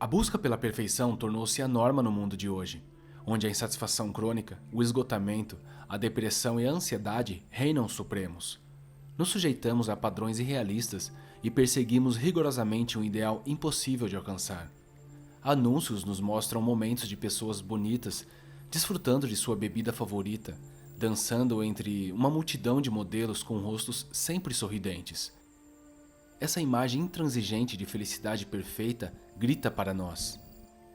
A busca pela perfeição tornou-se a norma no mundo de hoje, onde a insatisfação crônica, o esgotamento, a depressão e a ansiedade reinam supremos. Nos sujeitamos a padrões irrealistas e perseguimos rigorosamente um ideal impossível de alcançar. Anúncios nos mostram momentos de pessoas bonitas desfrutando de sua bebida favorita, dançando entre uma multidão de modelos com rostos sempre sorridentes. Essa imagem intransigente de felicidade perfeita grita para nós.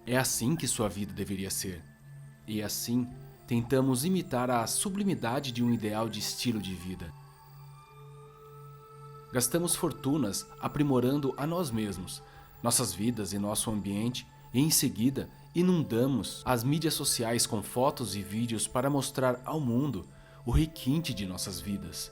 É assim que sua vida deveria ser. E assim, tentamos imitar a sublimidade de um ideal de estilo de vida. Gastamos fortunas aprimorando a nós mesmos, nossas vidas e nosso ambiente, e em seguida inundamos as mídias sociais com fotos e vídeos para mostrar ao mundo o requinte de nossas vidas.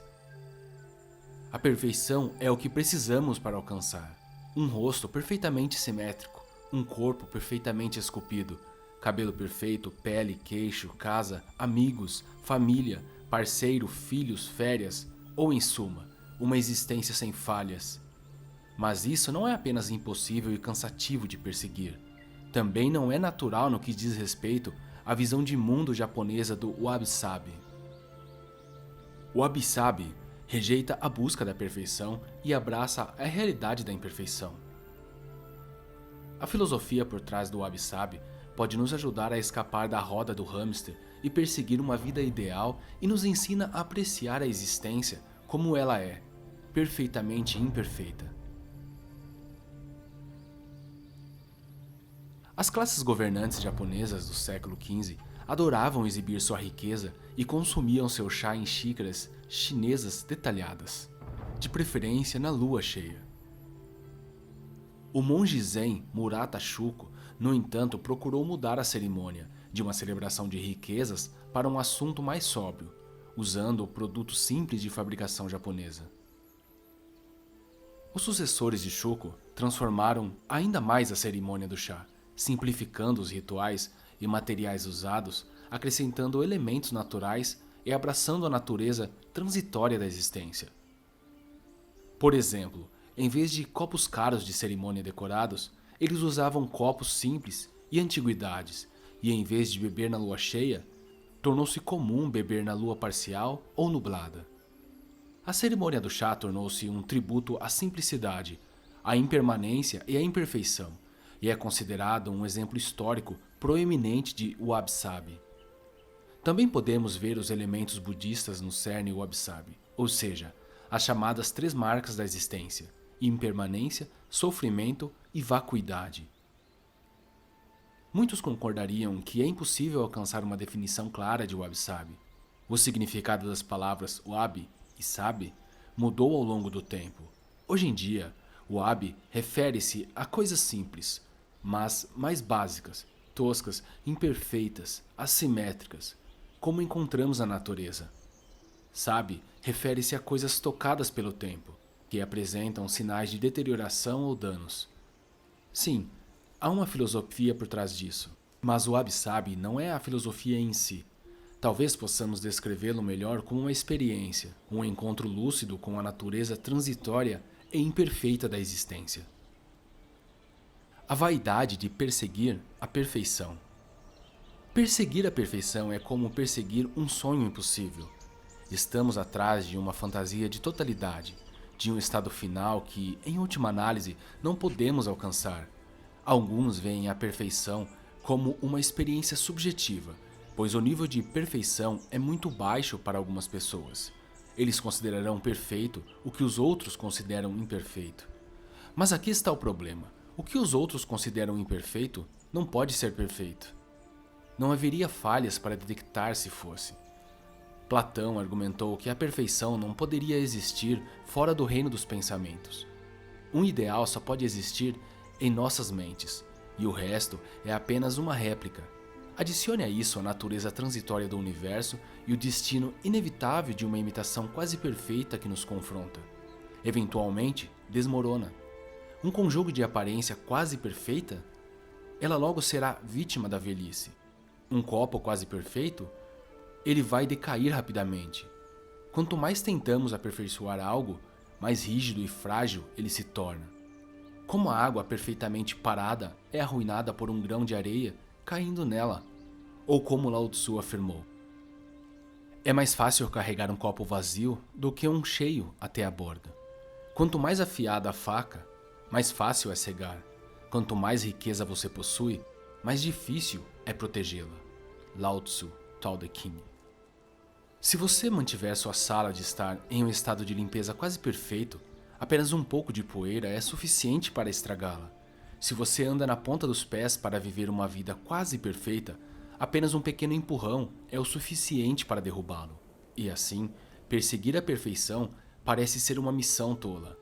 A perfeição é o que precisamos para alcançar. Um rosto perfeitamente simétrico, um corpo perfeitamente esculpido, cabelo perfeito, pele, queixo, casa, amigos, família, parceiro, filhos, férias, ou em suma, uma existência sem falhas. Mas isso não é apenas impossível e cansativo de perseguir. Também não é natural no que diz respeito à visão de mundo japonesa do wabi-sabi. O wabi-sabi rejeita a busca da perfeição e abraça a realidade da imperfeição. A filosofia por trás do wabi-sabi pode nos ajudar a escapar da roda do hamster e perseguir uma vida ideal e nos ensina a apreciar a existência como ela é, perfeitamente imperfeita. As classes governantes japonesas do século XV adoravam exibir sua riqueza e consumiam seu chá em xícaras chinesas detalhadas, de preferência na lua cheia. O monge zen Murata Shuko, no entanto, procurou mudar a cerimônia de uma celebração de riquezas para um assunto mais sóbrio, usando produtos simples de fabricação japonesa. Os sucessores de Shuko transformaram ainda mais a cerimônia do chá, simplificando os rituais e materiais usados, acrescentando elementos naturais e abraçando a natureza transitória da existência. Por exemplo, em vez de copos caros de cerimônia decorados, eles usavam copos simples e antiguidades, e em vez de beber na lua cheia, tornou-se comum beber na lua parcial ou nublada. A cerimônia do chá tornou-se um tributo à simplicidade, à impermanência e à imperfeição, e é considerado um exemplo histórico proeminente de wabi-sabi. Também podemos ver os elementos budistas no cerne wabi-sabi, ou seja, as chamadas três marcas da existência: impermanência, sofrimento e vacuidade. Muitos concordariam que é impossível alcançar uma definição clara de wabi-sabi. O significado das palavras wabi e sabi mudou ao longo do tempo. Hoje em dia, wabi refere-se a coisas simples, mas mais básicas, toscas, imperfeitas, assimétricas, como encontramos na natureza. Sabi refere-se a coisas tocadas pelo tempo, que apresentam sinais de deterioração ou danos. Sim, há uma filosofia por trás disso, mas o wabi-sabi não é a filosofia em si. Talvez possamos descrevê-lo melhor como uma experiência, um encontro lúcido com a natureza transitória e imperfeita da existência. A vaidade de perseguir a perfeição. Perseguir a perfeição é como perseguir um sonho impossível. Estamos atrás de uma fantasia de totalidade, de um estado final que, em última análise, não podemos alcançar. Alguns veem a perfeição como uma experiência subjetiva, pois o nível de perfeição é muito baixo para algumas pessoas. Eles considerarão perfeito o que os outros consideram imperfeito. Mas aqui está o problema. O que os outros consideram imperfeito não pode ser perfeito. Não haveria falhas para detectar se fosse. Platão argumentou que a perfeição não poderia existir fora do reino dos pensamentos. Um ideal só pode existir em nossas mentes, e o resto é apenas uma réplica. Adicione a isso a natureza transitória do universo e o destino inevitável de uma imitação quase perfeita que nos confronta. Eventualmente, desmorona. Um conjunto de aparência quase perfeita? Ela logo será vítima da velhice. Um copo quase perfeito? Ele vai decair rapidamente. Quanto mais tentamos aperfeiçoar algo, mais rígido e frágil ele se torna. Como a água perfeitamente parada é arruinada por um grão de areia caindo nela, ou como Lao Tzu afirmou: é mais fácil carregar um copo vazio do que um cheio até a borda. Quanto mais afiada a faca, mais fácil é cegar. Quanto mais riqueza você possui, mais difícil é protegê-la. Lao Tzu, Tao Te Ching. Se você mantiver sua sala de estar em um estado de limpeza quase perfeito, apenas um pouco de poeira é suficiente para estragá-la. Se você anda na ponta dos pés para viver uma vida quase perfeita, apenas um pequeno empurrão é o suficiente para derrubá-lo. E assim, perseguir a perfeição parece ser uma missão tola.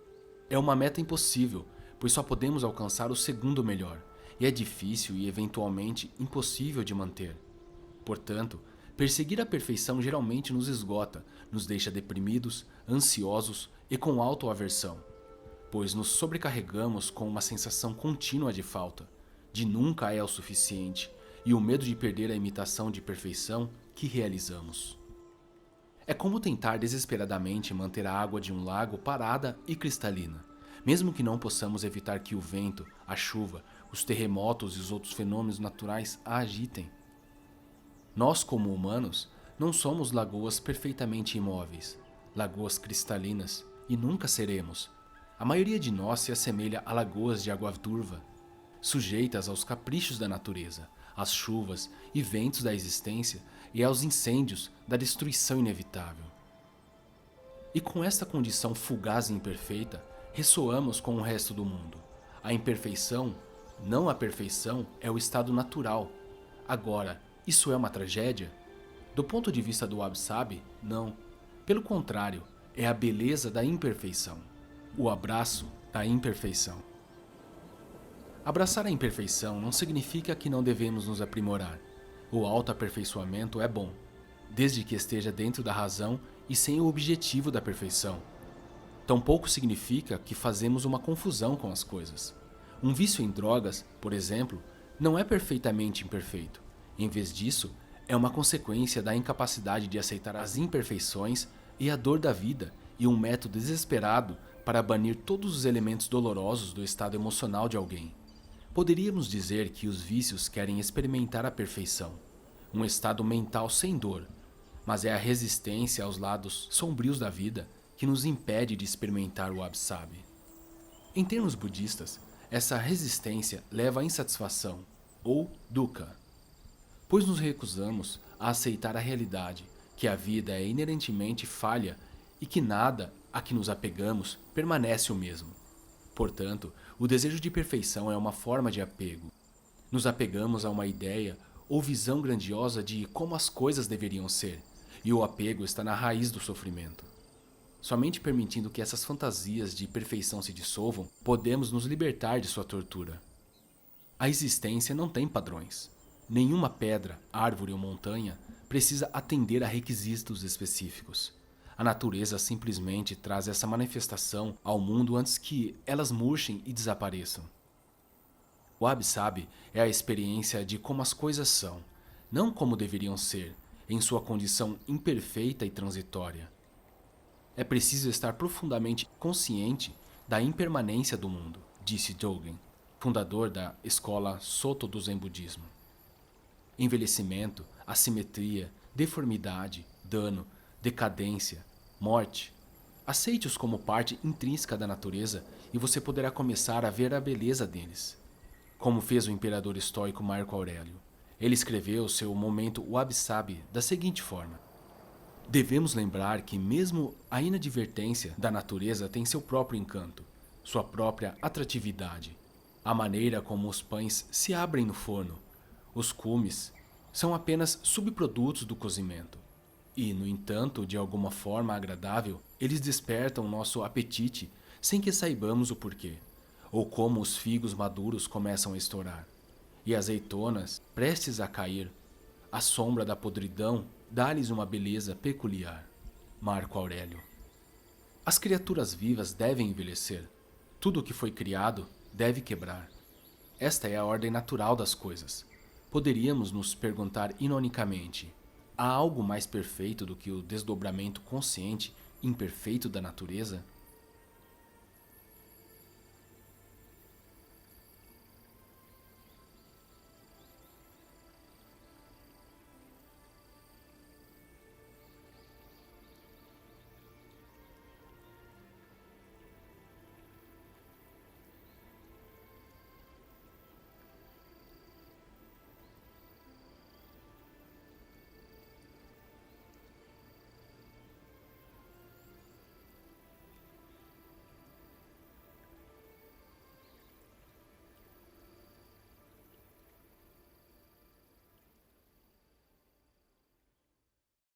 É uma meta impossível, pois só podemos alcançar o segundo melhor, e é difícil e eventualmente impossível de manter. Portanto, perseguir a perfeição geralmente nos esgota, nos deixa deprimidos, ansiosos e com autoaversão, pois nos sobrecarregamos com uma sensação contínua de falta, de nunca é o suficiente, e o medo de perder a imitação de perfeição que realizamos. É como tentar desesperadamente manter a água de um lago parada e cristalina, mesmo que não possamos evitar que o vento, a chuva, os terremotos e os outros fenômenos naturais a agitem. Nós, como humanos, não somos lagoas perfeitamente imóveis, lagoas cristalinas, e nunca seremos. A maioria de nós se assemelha a lagoas de água turva, sujeitas aos caprichos da natureza, às chuvas e ventos da existência e aos incêndios da destruição inevitável. E com esta condição fugaz e imperfeita, ressoamos com o resto do mundo. A imperfeição, não a perfeição, é o estado natural. Agora, isso é uma tragédia? Do ponto de vista do Wabi-Sabi, não. Pelo contrário, é a beleza da imperfeição. O abraço da imperfeição. Abraçar a imperfeição não significa que não devemos nos aprimorar. O autoaperfeiçoamento é bom, desde que esteja dentro da razão e sem o objetivo da perfeição. Tampouco significa que fazemos uma confusão com as coisas. Um vício em drogas, por exemplo, não é perfeitamente imperfeito. Em vez disso, é uma consequência da incapacidade de aceitar as imperfeições e a dor da vida e um método desesperado para banir todos os elementos dolorosos do estado emocional de alguém. Poderíamos dizer que os vícios querem experimentar a perfeição, um estado mental sem dor, mas é a resistência aos lados sombrios da vida que nos impede de experimentar o Wabi-Sabi. Em termos budistas, essa resistência leva à insatisfação, ou dukkha, pois nos recusamos a aceitar a realidade, que a vida é inerentemente falha e que nada a que nos apegamos permanece o mesmo. Portanto, o desejo de perfeição é uma forma de apego. Nos apegamos a uma ideia ou visão grandiosa de como as coisas deveriam ser, e o apego está na raiz do sofrimento. Somente permitindo que essas fantasias de perfeição se dissolvam, podemos nos libertar de sua tortura. A existência não tem padrões. Nenhuma pedra, árvore ou montanha precisa atender a requisitos específicos. A natureza simplesmente traz essa manifestação ao mundo antes que elas murchem e desapareçam. O Wabi-Sabi é a experiência de como as coisas são, não como deveriam ser, em sua condição imperfeita e transitória. É preciso estar profundamente consciente da impermanência do mundo, disse Dogen, fundador da escola Soto do Zen Budismo. Envelhecimento, assimetria, deformidade, dano, decadência, morte. Aceite-os como parte intrínseca da natureza e você poderá começar a ver a beleza deles. Como fez o imperador estoico Marco Aurélio. Ele escreveu seu momento Wabi-Sabi da seguinte forma: devemos lembrar que mesmo a inadvertência da natureza tem seu próprio encanto, sua própria atratividade. A maneira como os pães se abrem no forno, os cumes, são apenas subprodutos do cozimento. E, no entanto, de alguma forma agradável, eles despertam nosso apetite sem que saibamos o porquê, ou como os figos maduros começam a estourar. E azeitonas, prestes a cair, a sombra da podridão dá-lhes uma beleza peculiar. Marco Aurélio. As criaturas vivas devem envelhecer. Tudo o que foi criado deve quebrar. Esta é a ordem natural das coisas. Poderíamos nos perguntar ironicamente: há algo mais perfeito do que o desdobramento consciente imperfeito da natureza?